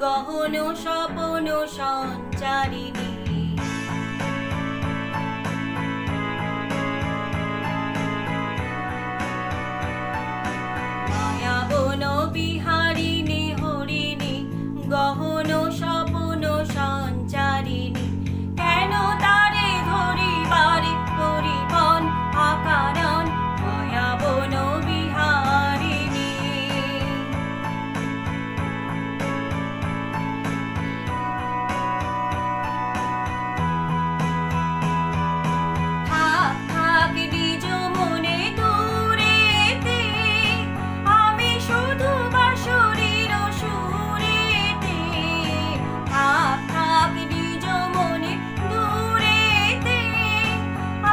গহন স্বপন সঞ্চারিণী। মায়াবন বিহারিণী হরিণী গহন স্বপন সঞ্চারিণী। কেন তারে ধরিবারে পরিবন আকারণ মায়াবন বিহারিণী। থাক থাক নিজ মনে দূরেতে, আমি শুধু বাঁশরীর সুরেতে। থাক থাক নিজ মনে দূরেতে,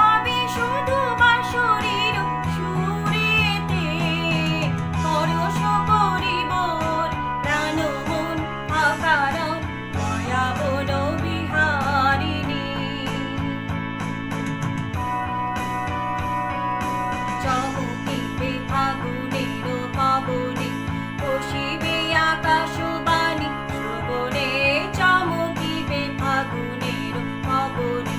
আমি শুধু বাঁশরীর সুরেতে। পরশ করিবর প্রাণ মন আকারণ মায়াবন বিহারিণী। চমকিবে ফাগুনের পাবনে, বসিবে আকাশবাণী শ্রবণে। চমকিবে ফাগুনের পাবনে,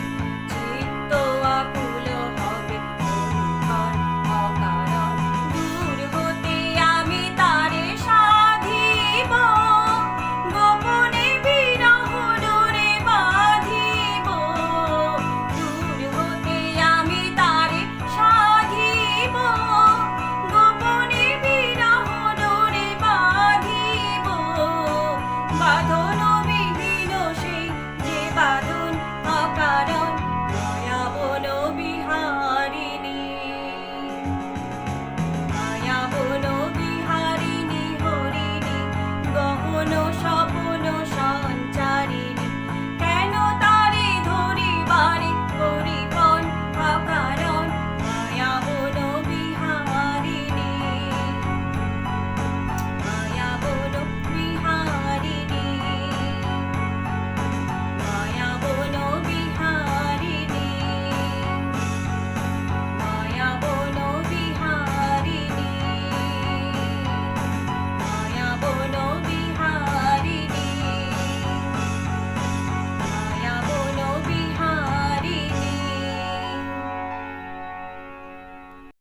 চিত্ত আকুল হবে অনুক্ষণ অকারণ। দূর হতে আমি তারে সাধিব, গোপনে বিরহ ডোরে বাঁধিব। দূর হতে আমি তারে সাধিব, গোপনে বিরহ ডোরে বাঁধিব। বাঁধন বিহীন সেই যে বাঁধন অকারণ মায়াবন বিহারিণী। মায়াবন বিহারিণী হরিণী গহন